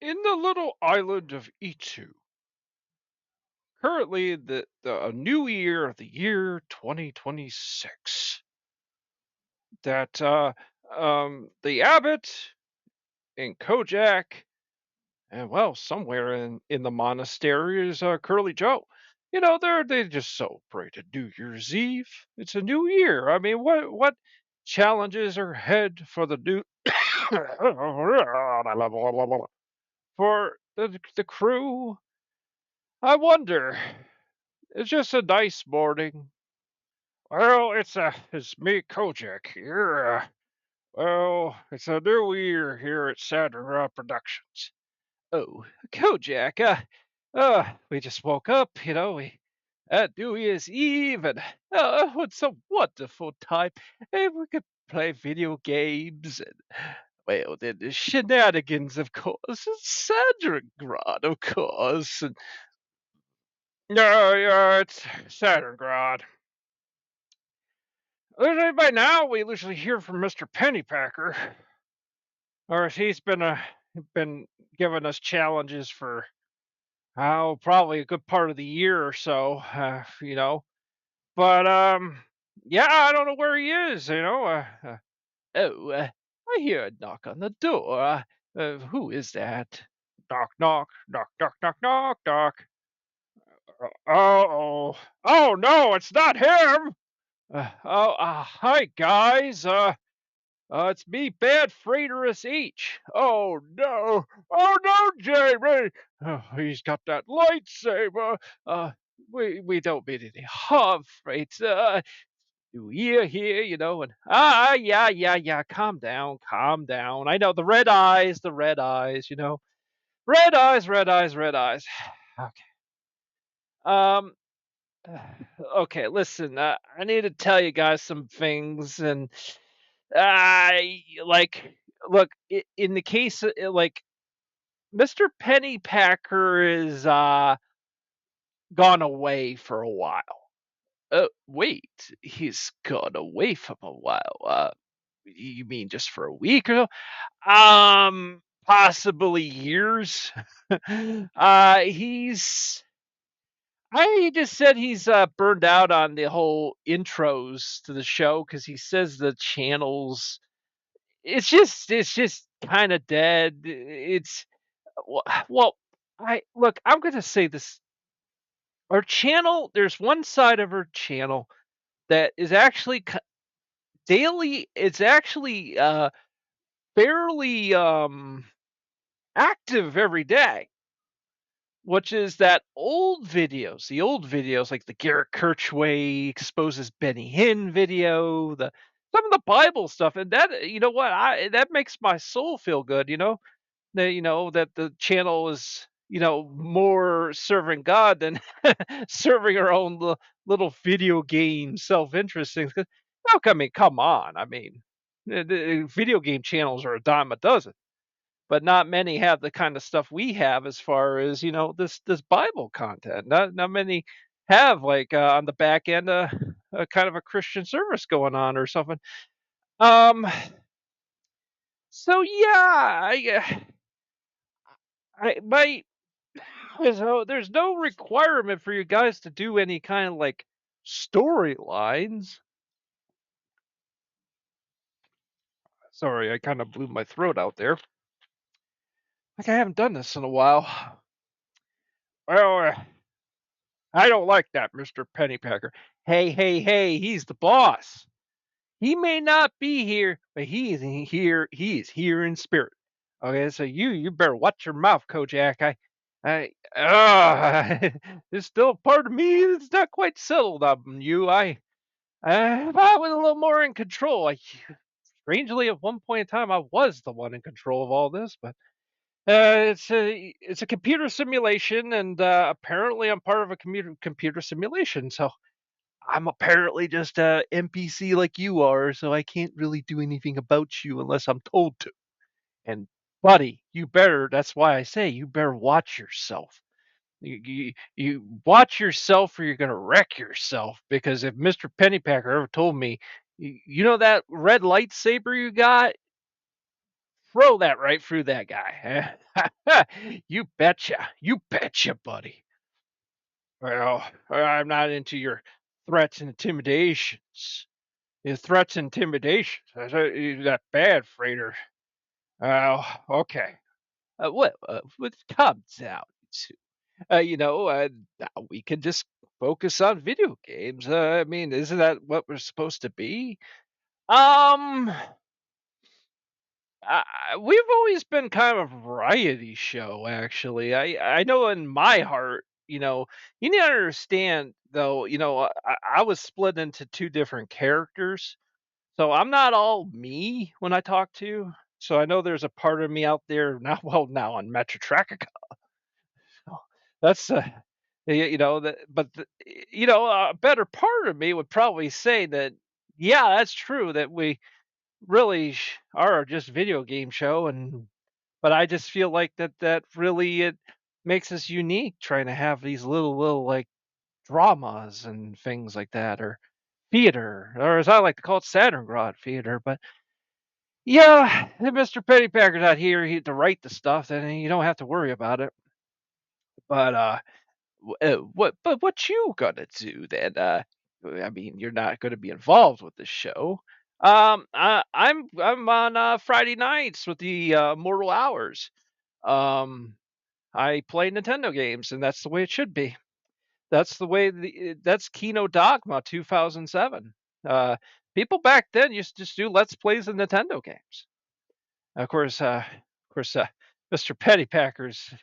In the little island of Itu, currently the a new year, the year 2026, that the abbot and Kojak, and well, somewhere in the monastery is Curly Joe. They just celebrated New Year's Eve. It's a new year. I mean, what challenges are ahead for the new for the crew? I wonder. It's just a nice morning. Well, it's me, Kojak here. Well, it's a new year here at Saturn Productions. Oh, Kojak, we just woke up, we at New Year's Eve, and it's a wonderful time. And we could play video games, and well, then the shenanigans, of course, and Saturn, of course, and yeah, it's Saturn. By now, we usually hear from Mr. Pennypacker, or he's been giving us challenges for probably a good part of the year or so, But yeah, I don't know where he is. Oh, I hear a knock on the door. Who is that? Knock, knock, knock, knock, knock, knock, knock. Oh, oh no, it's not him. Hi guys. It's me, Bad Freighterus H. Oh no! Oh no, Jamie! Oh, he's got that lightsaber. Uh, we don't mean any harm, Freight. You here, and yeah, yeah, yeah. Calm down, calm down. I know the red eyes, red eyes, red eyes, red eyes. Okay. Um. Okay, listen. I need to tell you guys some things, and like, look, in the case, like, Mr. Pennypacker is gone away for a while. Wait, he's gone away from a while. You mean just for a week or so? Possibly years. He's. I just said he's burned out on the whole intros to the show because he says the channels. It's just kind of dead. It's well, I look. I'm gonna say this. Our channel. There's one side of our channel that is actually daily. It's actually fairly active every day, which is that the old videos like the Garrett Kirchway exposes Benny Hinn video, the some of the Bible stuff, and that what I that makes my soul feel good. That the channel is more serving God than serving our own little video game self-interest things. 'Cause, I mean, come on. I mean, the video game channels are a dime a dozen, but not many have the kind of stuff we have as far as this Bible content. Not many have like on the back end a kind of a Christian service going on or something. Um. So yeah, I my so there's no requirement for you guys to do any kind of like storylines. Sorry, I kind of blew my throat out there. Like I haven't done this in a while. Well, I don't like that, Mr. Pennypacker. Hey, hey, hey, he's the boss. He may not be here, but he is here. He is here in spirit. Okay, so you better watch your mouth, Kojak. There's still a part of me that's not quite settled on you. If I was a little more in control, strangely, at one point in time, I was the one in control of all this, but it's a computer simulation, and apparently, I'm part of a computer simulation. So I'm apparently just a NPC like you are. So I can't really do anything about you unless I'm told to. And buddy, you better. That's why I say you better watch yourself. You watch yourself or you're gonna wreck yourself, because if Mr. Pennypacker ever told me, you know that red lightsaber you got, throw that right through that guy. You betcha, buddy. Well, I'm not into your threats and intimidations. Your threats and intimidations. I said, that bad, freighter. Oh, okay. What comes out to? You know, we can just focus on video games. I mean, isn't that what we're supposed to be? Um, we've always been kind of a variety show, actually. I know in my heart, you need to understand though. I was split into two different characters, so I'm not all me when I talk to you. So I know there's a part of me out there now. Well, now on Metro Track, that's that. But a better part of me would probably say that, yeah, that's true that we really are just video game show, and but I just feel like that really it makes us unique trying to have these little like dramas and things like that, or theater, or as I like to call it, Saturngrad theater. But yeah, if Mr. Pennypacker's out here to write the stuff, then you don't have to worry about it. But what you gonna do then? I mean, you're not gonna be involved with the show. I'm on Friday nights with the Mortal Hours. Um, I play Nintendo games, and that's the way it should be. That's the way that's Kino Dogma 2007. People back then used to just do let's plays of Nintendo games. Of course, Mr. Pennypackers.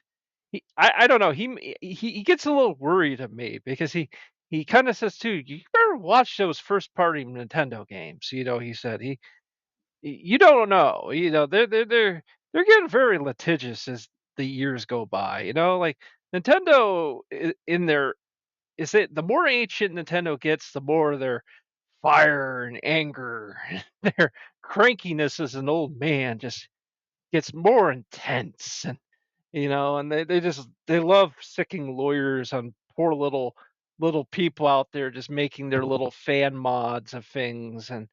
I don't know. He gets a little worried of me because he kind of says too. You better watch those first party Nintendo games. He said you don't know. They're getting very litigious as the years go by. Like Nintendo in their is it the more ancient Nintendo gets, the more their fire and anger, their crankiness as an old man just gets more intense. And they love sicking lawyers on poor little people out there just making their little fan mods of things. And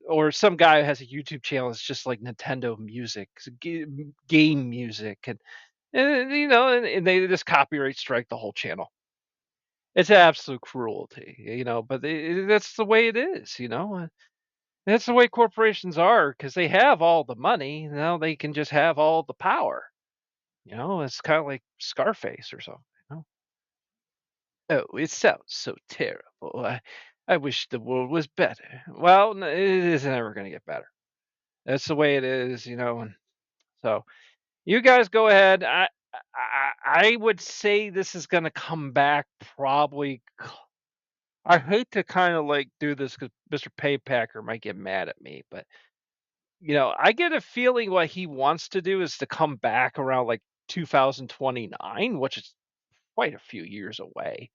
or some guy who has a YouTube channel that's just like Nintendo music, game music, and they just copyright strike the whole channel. It's absolute cruelty. But that's the way it is. That's the way corporations are because they have all the money. Now they can just have all the power. It's kind of like Scarface or something. You know? Oh, it sounds so terrible. I wish the world was better. Well, it isn't ever going to get better. That's the way it is. And so you guys go ahead. I would say this is going to come back probably. I hate to kind of like do this because Mr. Paypacker might get mad at me, but I get a feeling what he wants to do is to come back around like 2029, which is quite a few years away.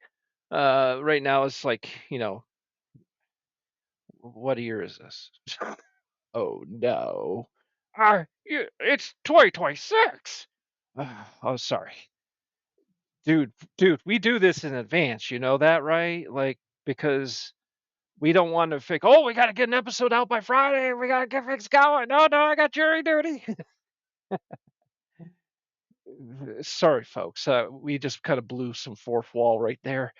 Right now it's like, what year is this? Oh no. It's 2026. Oh, sorry. Dude, we do this in advance, you know that, right? Like, because we don't want to think, oh, we got to get an episode out by Friday. We got to get things going. No, no, I got jury duty. Sorry, folks. We just kind of blew some fourth wall right there.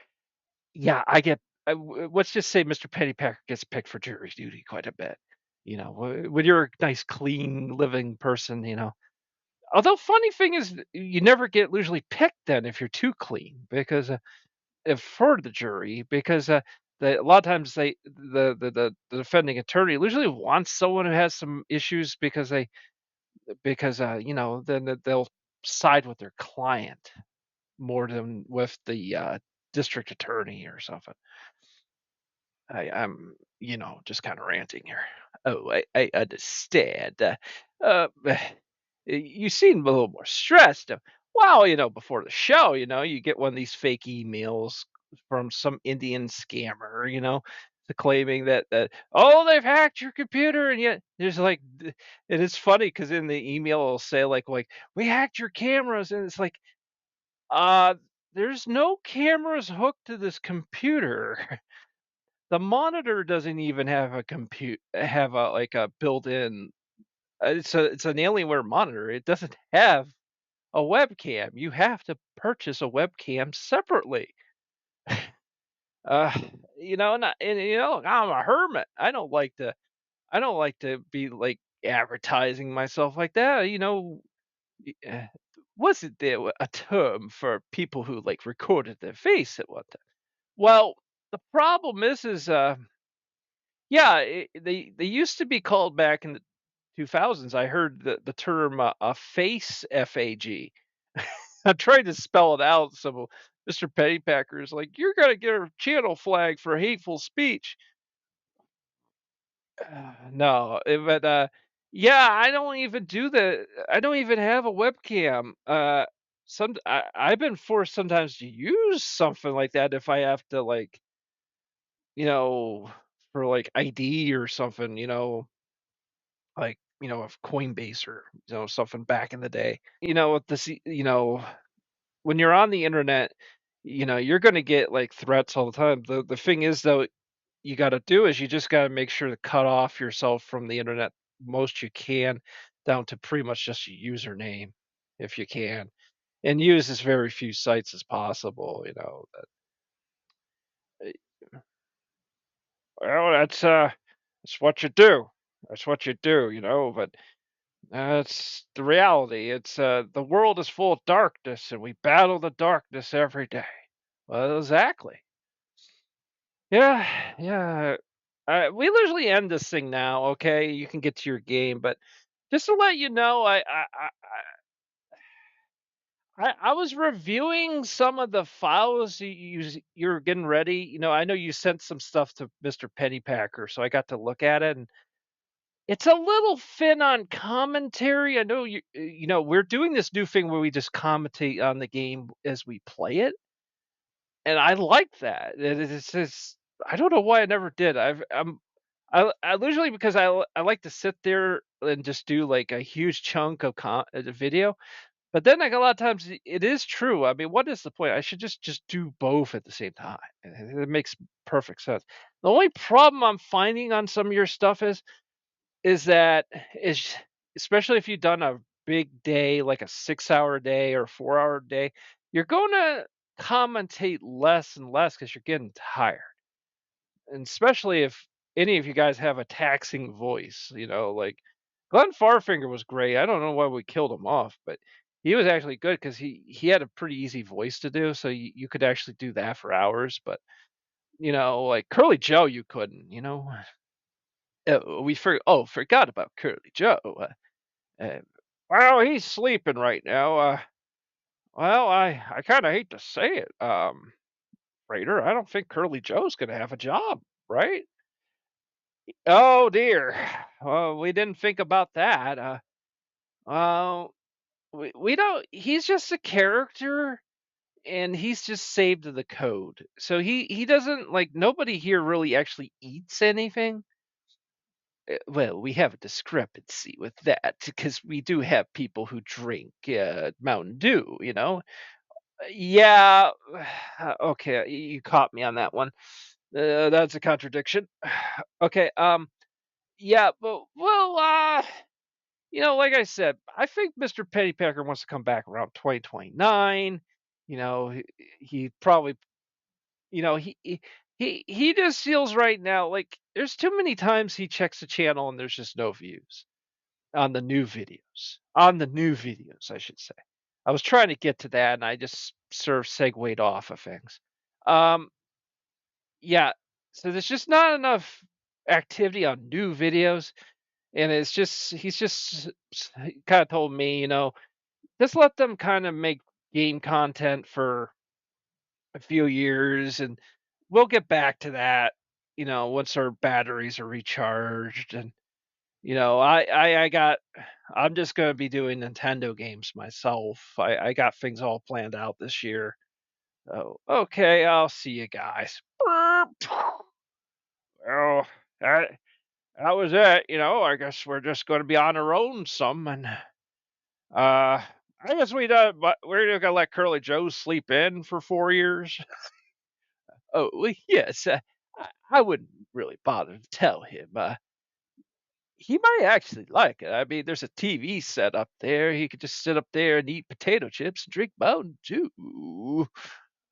Yeah, let's just say Mr. Pennypacker gets picked for jury duty quite a bit. When you're a nice, clean living person. Although funny thing is, you never get usually picked then if you're too clean because if for the jury because a lot of times the defending attorney usually wants someone who has some issues because then they'll side with their client more than with the district attorney or something. I'm just kind of ranting here. Oh, I understand. Uh, you seem a little more stressed. Well, before the show, you get one of these fake emails from some Indian scammer, claiming that oh they've hacked your computer, and yet there's like, and it's funny because in the email it'll say like we hacked your cameras, and it's like uh there's no cameras hooked to this computer. The monitor doesn't even have a built-in. it's an Alienware monitor. It doesn't have a webcam. You have to purchase a webcam separately. Uh, I'm a hermit. I don't like to be like advertising myself like that. Uh, wasn't there a term for people who like recorded their face at one time? Well, the problem is, yeah, they used to be called back in the 2000s. I heard the term a face FAG. I tried to spell it out. So Mr. Pennypacker is like, you're gonna get a channel flag for hateful speech. No, yeah, I don't even have a webcam. I've been forced sometimes to use something like that if I have to like, you know, for like ID or something, like, of Coinbase or, something back in the day. With when you're on the internet, you're gonna get like threats all the time. The thing is though, you got to do is you just got to make sure to cut off yourself from the internet most you can, down to pretty much just your username if you can, and use as very few sites as possible. Well, that's what you do. That's what you do. But it's the reality. The world is full of darkness, and we battle the darkness every day. Well, exactly. Yeah, yeah. We usually end this thing now. Okay, you can get to your game, but just to let you know, I was reviewing some of the files you're getting ready. I know you sent some stuff to Mr. Pennypacker, so I got to look at it, and it's a little thin on commentary. I know we're doing this new thing where we just commentate on the game as we play it, and I like that. It's just I don't know why I never did. I usually because I like to sit there and just do like a huge chunk of the video. But then like a lot of times it is true. I mean, what is the point? I should just do both at the same time. It makes perfect sense. The only problem I'm finding on some of your stuff is that is especially if you've done a big day, like a 6 hour day or 4 hour day, you're gonna commentate less and less because you're getting tired. And especially if any of you guys have a taxing voice, like Glenn Farfinger was great. I don't know why we killed him off, but he was actually good because he had a pretty easy voice to do, so you could actually do that for hours. But like Curly Joe, you couldn't. Forgot about Curly Joe. Uh, well, he's sleeping right now. Well, I kind of hate to say it, Raider. I don't think Curly Joe's gonna have a job, right? Oh dear. Well, we didn't think about that. Uh, we don't. He's just a character, and he's just saved to the code. So he doesn't like. Nobody here really actually eats anything. Well, we have a discrepancy with that because we do have people who drink Mountain Dew. Yeah. Okay, you caught me on that one. That's a contradiction. Okay. Yeah, but like I said, I think Mr. Pennypacker wants to come back around 2029. He probably, he just feels right now like there's too many times he checks the channel and there's just no views on the new videos. On the new videos, I should say. I was trying to get to that and I just sort of segued off of things. Um, yeah, so there's just not enough activity on new videos, and he's just kind of told me, just let them kind of make game content for a few years, and we'll get back to that, once our batteries are recharged. And I'm just going to be doing Nintendo games myself. I got things all planned out this year. Oh, okay, I'll see you guys. Well, that was it. I guess we're just going to be on our own some, and I guess but we're gonna let Curly Joe sleep in for 4 years. Oh, well, yes. I wouldn't really bother to tell him. he might actually like it. I mean, there's a TV set up there. He could just sit up there and eat potato chips and drink Mountain Dew.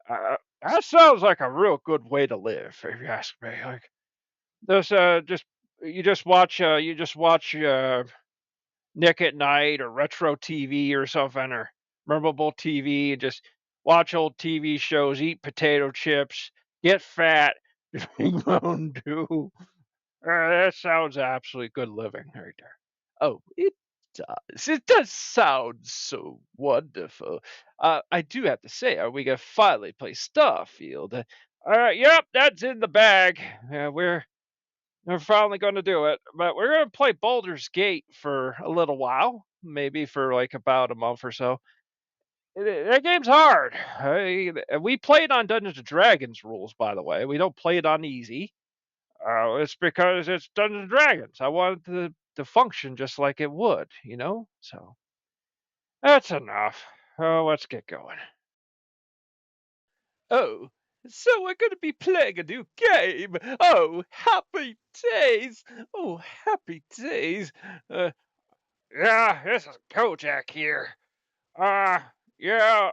That sounds like a real good way to live, if you ask me. Like, there's just you just watch Nick at Night or retro TV or something or memorable TV and just watch old TV shows, eat potato chips, get fat, drink Mountain Dew. That sounds absolutely good living right there. Oh, it does. It does sound so wonderful. I do have to say, are we gonna finally play Starfield? Yep, that's in the bag. We're finally gonna do it, but we're gonna play Baldur's Gate for a little while, maybe for like about a month or so. That game's hard. We play it on Dungeons and Dragons rules, by the way. We don't play it on easy. It's because it's Dungeons and Dragons. I want it to function just like it would, you know? So that's enough. Oh, let's get going. Oh, so we're going to be playing a new game. Oh, happy days. Oh, happy days. Uh, yeah, this is Kojak here. Uh, yeah,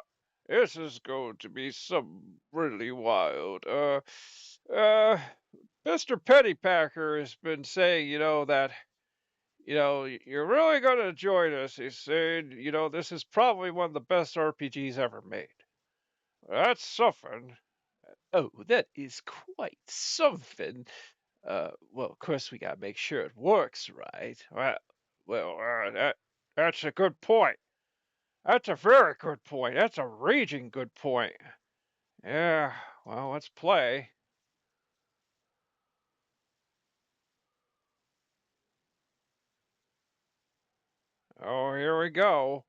this is going to be some really wild. Uh, Mr. Pennypacker has been saying, that you're really going to enjoy this. He's saying, this is probably one of the best RPGs ever made. That's something. Oh, that is quite something. Well, of course, we gotta make sure it works right. That's a good point. That's a very good point. That's a raging good point. Yeah, well, let's play. Oh, here we go.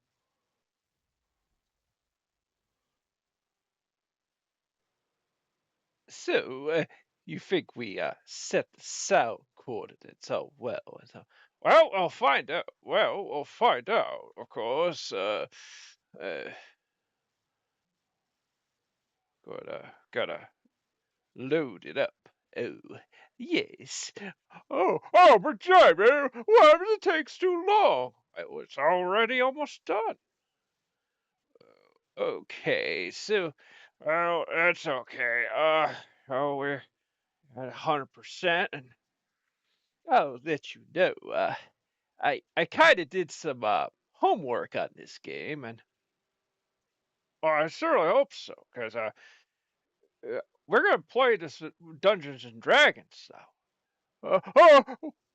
So, you think we set the sound coordinates so well? Well, we'll find out. Well, we'll find out, of course. Uh, gotta load it up. Oh, yes. But Jamie, why does it takes too long? It's already almost done. Okay, so, well, that's okay. We're at 100%, and I'll let you know. I kind of did some homework on this game, and I certainly hope so, because we're gonna play this Dungeons and Dragons now.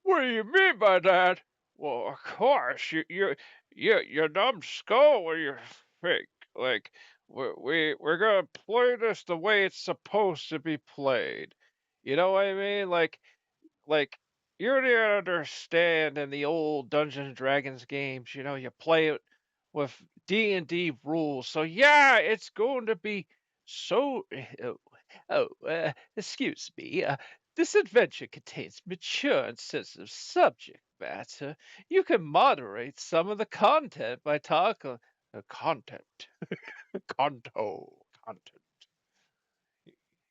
What do you mean by that? Well, of course, you dumb skull. What do you think? Like, we're gonna play this the way it's supposed to be played. You know what I mean? Like you didn't understand in the old Dungeons and Dragons games. You play it with D&D rules. So yeah, it's going to be so. Excuse me. This adventure contains mature and sensitive subject matter. You can moderate some of the content by talking content, content.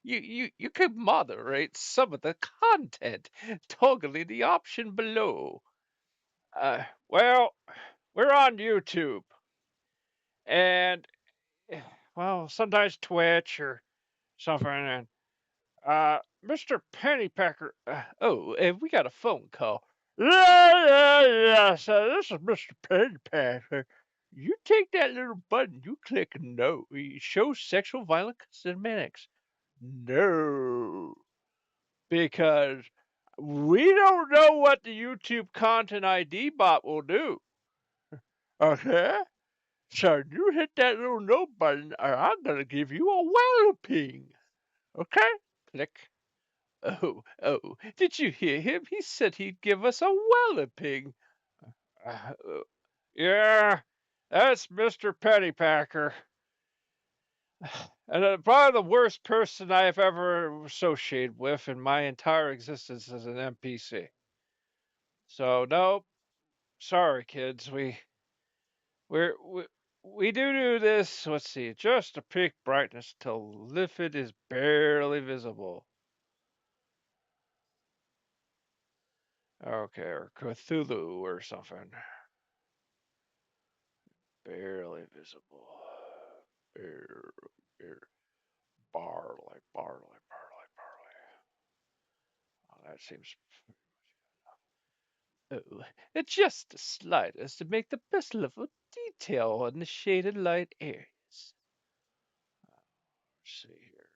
You can moderate some of the content, toggling the option below. Well, we're on YouTube, and well, sometimes Twitch or something. And Mr. Pennypacker. We got a phone call. Yeah. So this is Mr. Pennypacker. You take that little button, you click no. It shows sexual violent cosmetics. No. Because we don't know what the YouTube Content ID bot will do. Okay? So you hit that little no button, or I'm going to give you a walloping. Okay? Click. Did you hear him? He said he'd give us a walloping. Uh, uh, yeah, that's Mr. Pennypacker. And probably the worst person I have ever associated with in my entire existence as an NPC. So, nope. Sorry, kids. We're, we, we do this. Let's see. Adjust the peak brightness till liquid is barely visible. Okay, or Cthulhu or something. Barely visible. Bare, bare, barley, barley, barley, barley. Oh, that seems. Oh, it's just the slightest to make the best level detail on the shaded light areas. Let's see here.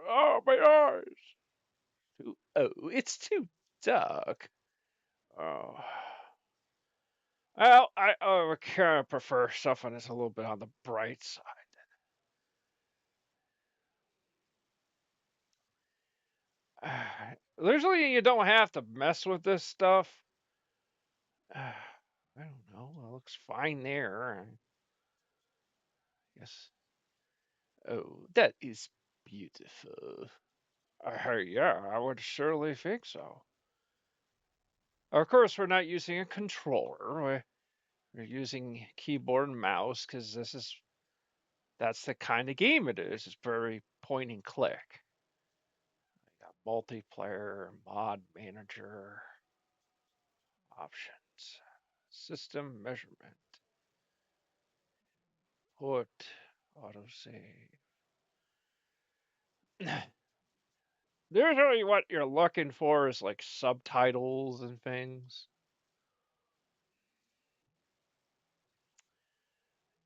Oh, my eyes! Oh, it's too dark. Oh. Well, I kind of prefer something that's a little bit on the bright side. Usually, you don't have to mess with this stuff. I don't know. It looks fine there. I guess. Oh, that is beautiful. Yeah, I would surely think so. Of course, we're not using a controller. We're using keyboard and mouse because that's the kind of game it is. It's very point and click. We got multiplayer, mod manager, options, system measurement, put, autosave. Usually, what you're looking for is like subtitles and things.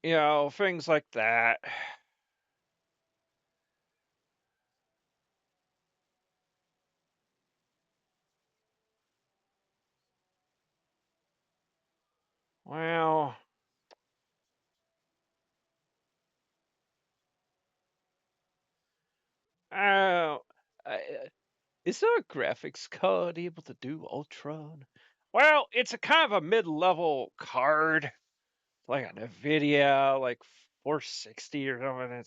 Things like that. Well, uh, is there a graphics card able to do Ultron? Well, it's a kind of a mid-level card, like a NVIDIA, like 460 or something.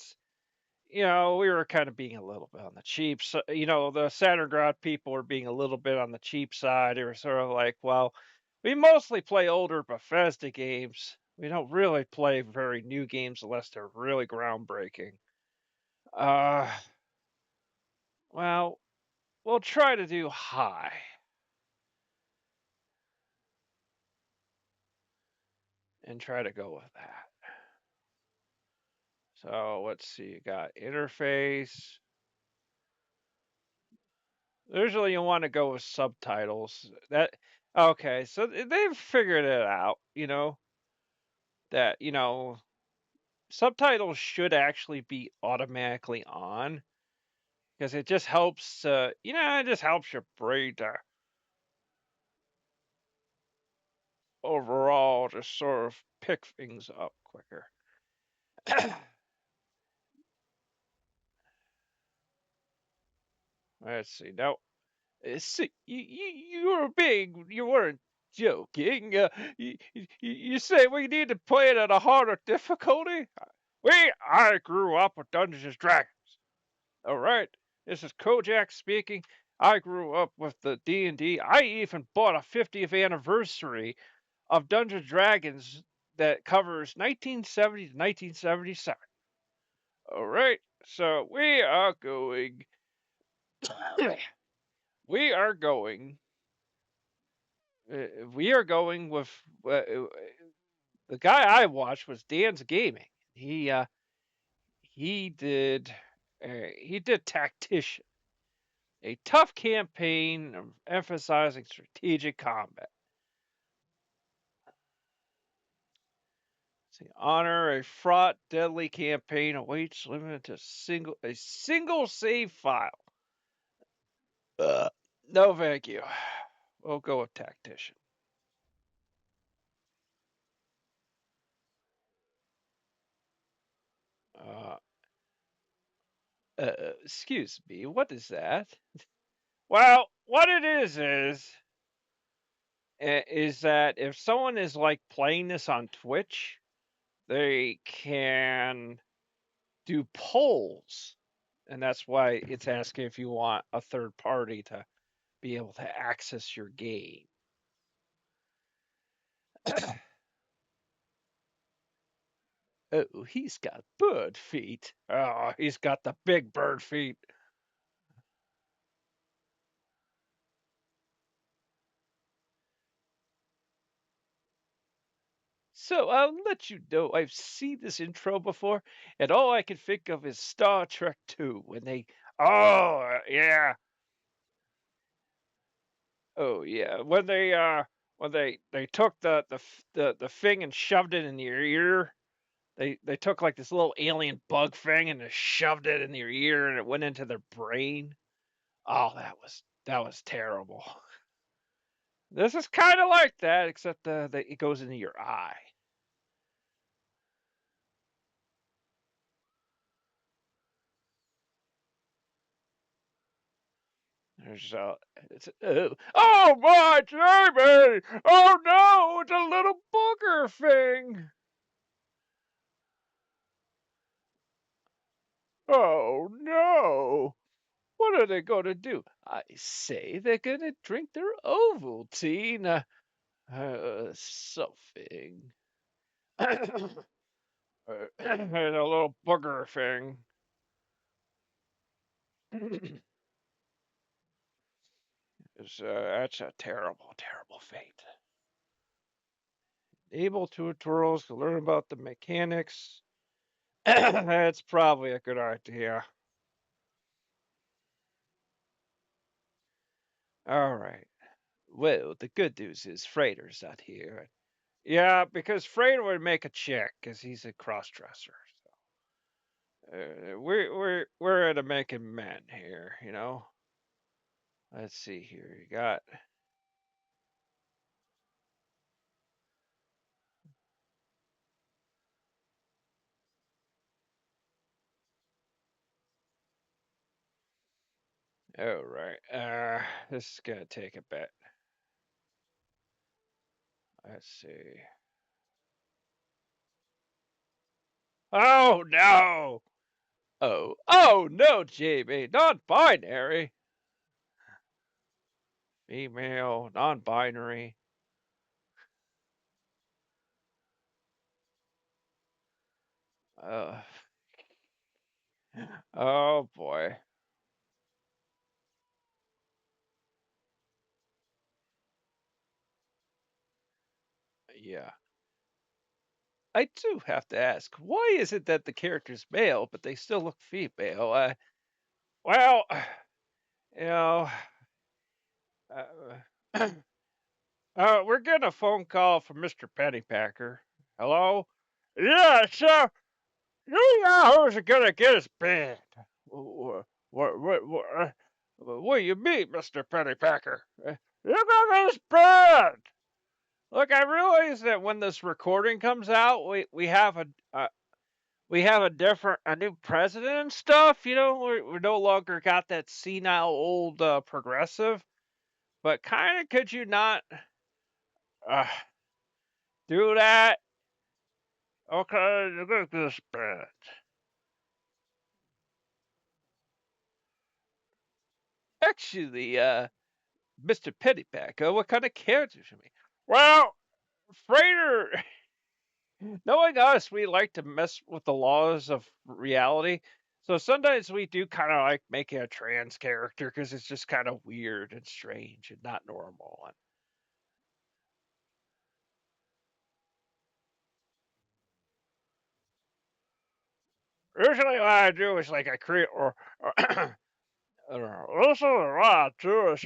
We were kind of being a little bit on the cheap. So, the Saturn Ground people were being a little bit on the cheap side. They were sort of like, well, we mostly play older Bethesda games. We don't really play very new games unless they're really groundbreaking. Uh, well, we'll try to do high and try to go with that. So let's see. You got interface. Usually you want to go with subtitles. That okay, so they've figured it out, that, subtitles should actually be automatically on because it just helps it just helps your brain to overall just sort of pick things up quicker. Let's see. Now, see, you weren't joking. You say we need to play it at a harder difficulty? I grew up with Dungeons and Dragons. All right, this is Kojak speaking. I grew up with the D&D. I even bought a 50th anniversary of Dungeons and Dragons that covers 1970 to 1977. All right, so we are going we are going with the guy I watched was Dan's Gaming. He did he did Tactician, a tough campaign emphasizing strategic combat. See, honor a fraught, deadly campaign awaits limited to a single save file. Uh, no, thank you. We'll go with Tactician. Uh, excuse me, what is that? Well, what it is that if someone is like playing this on Twitch, they can do polls, and that's why it's asking if you want a third party to be able to access your game. Oh, he's got bird feet. Oh, he's got the big bird feet. So I'll let you know I've seen this intro before, and all I can think of is Star Trek 2 when they. Oh yeah, oh yeah, when they took the thing and shoved it in your ear. They took like this little alien bug thing and just shoved it in their ear and it went into their brain. Oh, that was terrible. This is kind of like that, except that it goes into your eye. There's oh my Jamie! Oh no, it's a little booger thing. Oh no! What are they going to do? I say they're going to drink their Ovaltine. Something. And a little booger thing. That's a terrible, terrible fate. Able tutorials to learn about the mechanics. That's probably a good idea. All right. Well, the good news is Freighter's not here. Yeah, because Freighter would make a check because he's a cross-dresser. We're at a making men here, you know. Let's see here. You got. Oh right. This is gonna take a bit. Let's see. Oh no! Oh no, JB, non-binary, female, non-binary. Uh, oh boy, yeah. I do have to ask, why is it that the character's male but they still look female? Well, you know, uh, we're getting a phone call from Mr. Pennypacker. Hello? Yeah, so you know who's gonna get us banned? What do you mean, Mister Pennypacker? You're gonna get us banned. Look, I realize that when this recording comes out, we have a different a new president and stuff. You know, we're no longer got that senile old progressive. But kind of could you not uh, do that? Okay, you're gonna get us banned. Actually, Mr. Pennypacker, what kind of characters you mean? Well, Freighter, knowing us, we like to mess with the laws of reality. So sometimes we do kind of like making a trans character because it's just kind of weird and strange and not normal. And usually, what I do is like I create or also what I do is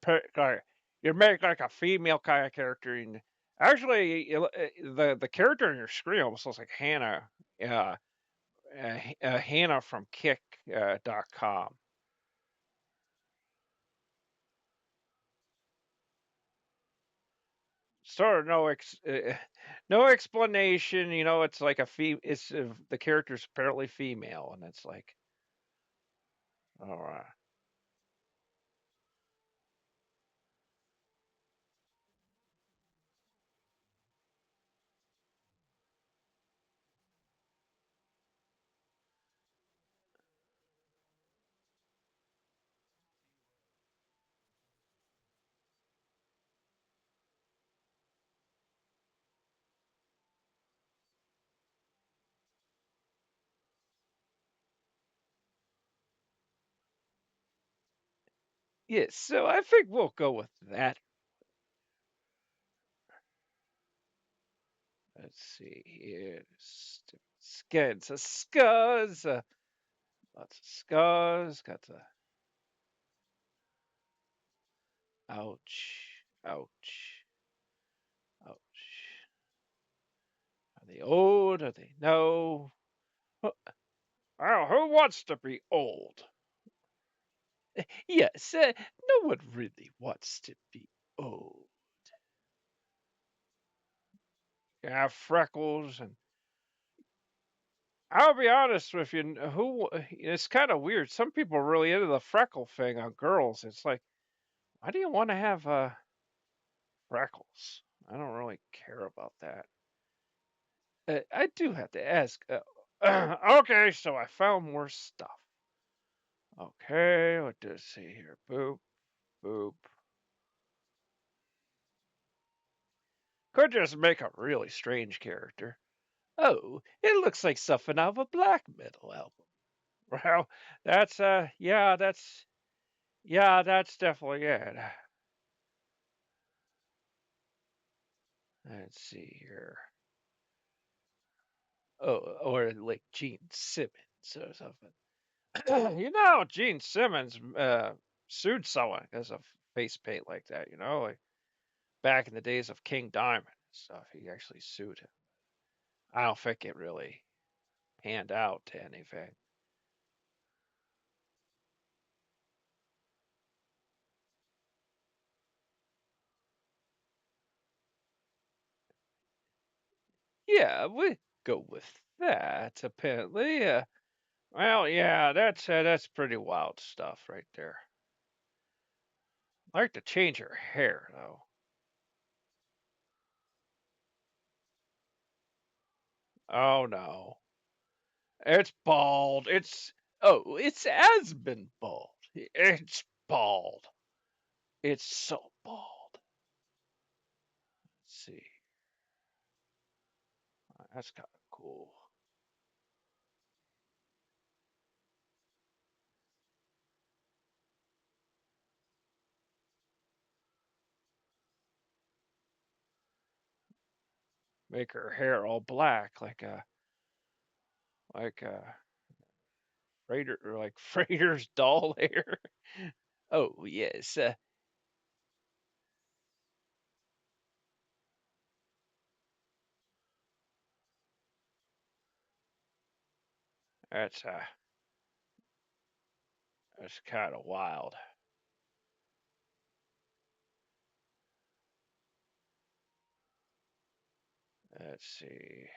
pick, like you make like a female kind of character and actually the character on your screen almost looks like Hannah. Yeah, Hannah from Kick .com. Sort of no explanation. You know, it's like it's the character's apparently female, and it's like, all right, yeah. So I think we'll go with that. Let's see here. Skins, scuzz. Lots of scars. Got the ouch, ouch, ouch. Are they old? Are they no? Oh, who wants to be old? Yes, no one really wants to be old. You have freckles, and I'll be honest with you. Who? It's kind of weird. Some people are really into the freckle thing on girls. It's like, why do you want to have freckles? I don't really care about that. I do have to ask. Okay, so I found more stuff. Okay, what does it say here? Boop, boop. Could just make a really strange character. Oh, it looks like something out of a black metal album. Well, that's that's definitely it. Let's see here. Oh, or like Gene Simmons or something. Gene Simmons sued someone because of face paint like that. Like back in the days of King Diamond and stuff, he actually sued him. I don't think it really panned out to anything. Yeah, we go with that. Apparently, well, yeah, that's pretty wild stuff right there. I like to change her hair though. Oh no, it's bald. It's has been bald. It's bald. It's so bald. Let's see, that's kind of cool. Make her hair all black like a freighter or like freighter's doll hair. Oh yes, that's uh that's kind of wild. Let's see.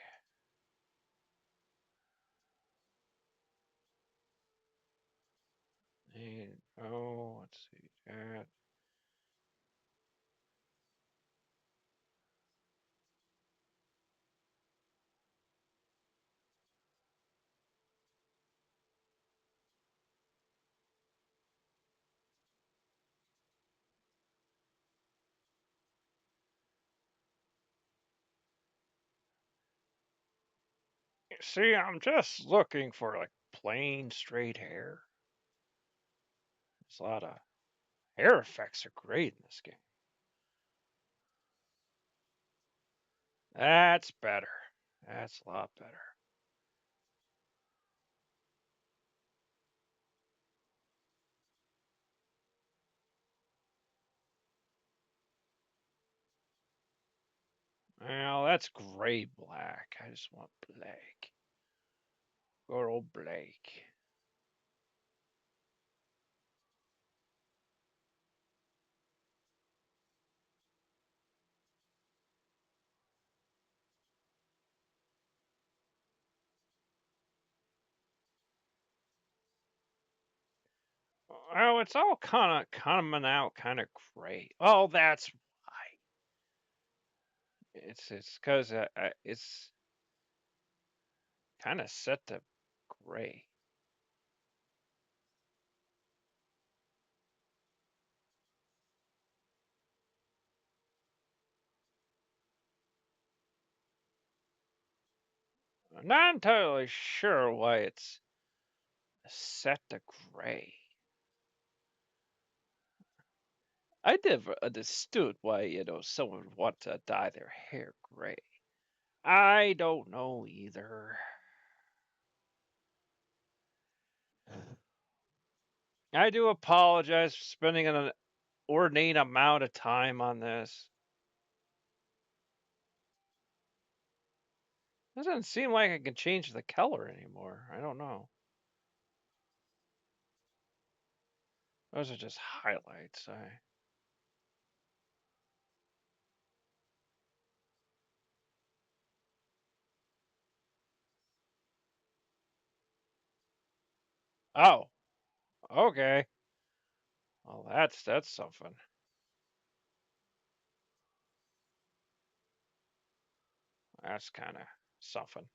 And, oh, let's see that. See, I'm just looking for like plain straight hair. There's a lot of hair effects are great in this game. That's better. That's a lot better. Well, that's gray black. I just want black. Good old black. Well, it's all kind of coming out kind of gray. Oh, that's why. It's because it's kind of set to gray. I'm not entirely sure why it's set to gray. I never understood why someone would want to dye their hair gray. I don't know either. I do apologize for spending an inordinate amount of time on this. Doesn't seem like I can change the color anymore. I don't know. Those are just highlights. Oh, okay. Well, that's something. That's kind of something.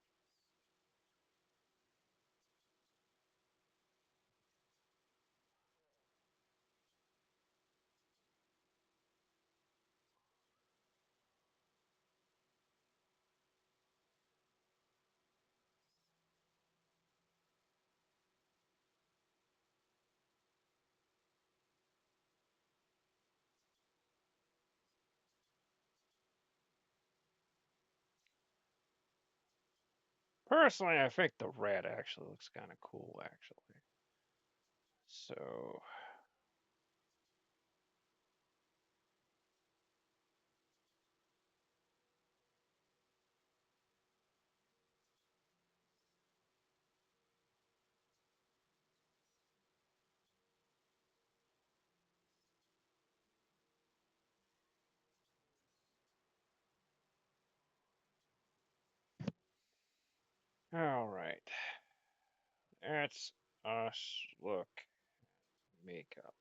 Personally, I think the red actually looks kind of cool, actually. So, all right. That's us look makeup.